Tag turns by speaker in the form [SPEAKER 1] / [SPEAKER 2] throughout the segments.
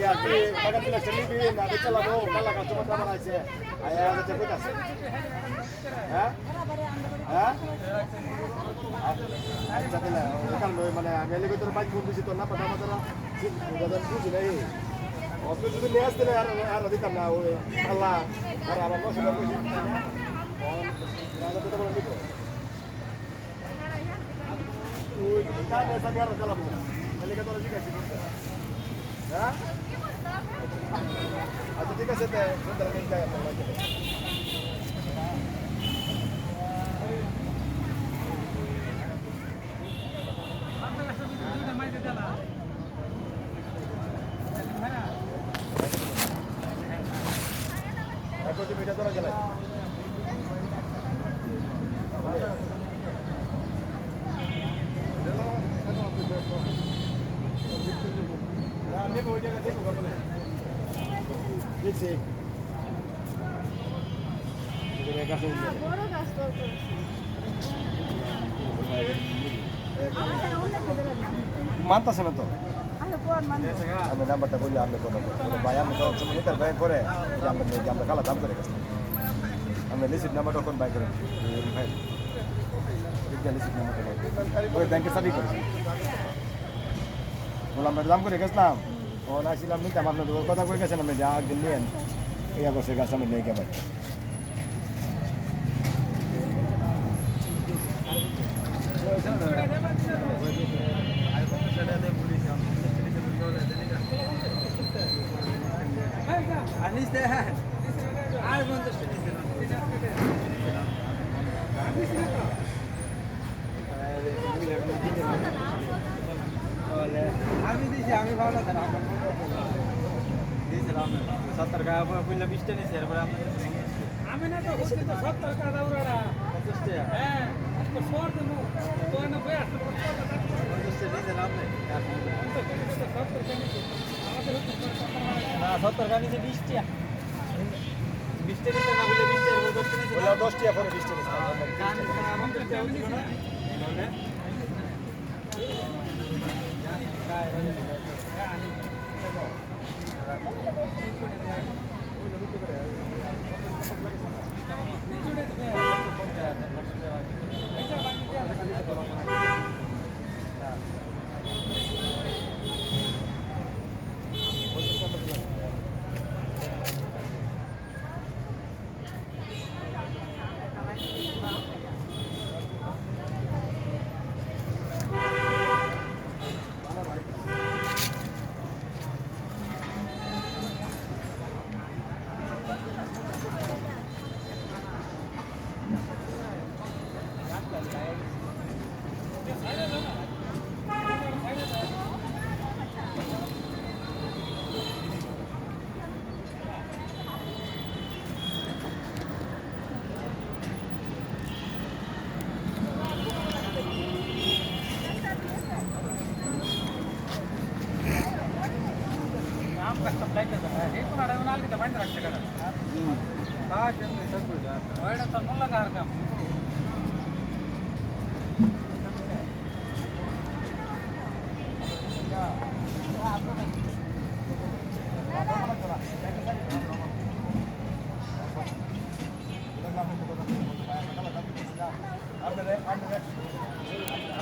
[SPEAKER 1] Ya, aquí, para que la selipi, na de la bo, kala ka cuma sama aja. Ayah ada cepet aja. Hah? Hah? আচ্ছা তাহলে ওখানে মানে আমি এলিগে তোর bike বন্ধু ছিল না পাঠা মাত্রা উদাহরণ বুঝি নাই অত যদি নিয়ে আসতে আর দিতাম না ওই আল্লাহ আর আমার নষ্ট করে বুঝি ওই কানে সাথে আর চালাবো এলিগে তোর জিজ্ঞাসা করতে হ্যাঁ আচ্ছা ঠিক আছে তে সুন্দর করে যাই আপনারা কোটি মিটার ধরে গেলে দেখছি মানতেছে না তো আমি নাম্বারটা বলি আপনি কোনো ভাই আপনি তো মিটার ব্যাংক করে আমরা কালা দাম করে গেছি আমি লিসিট নাম্বারটা কোন বাই করেন ভাই লিসিট নাম্বারটা ওই ব্যাংকে চাবি করেছি বলে আমরা দাম করে গেছিলাম ও আসছিলাম নিতাম আপনার কথা করে গেছেন আপনি যা একদিন নিয়েন এই আগস্টের গাছ আমি নিয়ে গেবেন
[SPEAKER 2] আমি দিয়েছি আমি ভালো দিয়েছিলাম 70 টাকা পয়লা 20 টা নিয়েছি এরপরে আমি না তো 70 টাকা দাও ওরা 50 টাকা হ্যাঁ তো সর দেবো তো না ভাই 50 টাকা দিয়েছিলাম না 70 টাকা নিয়েছি 20 টাকা 20 টাকা না বলে 20 টাকা 10 টাকা বলে 10 টাকা পরে 20 টাকা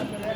[SPEAKER 1] আপনারা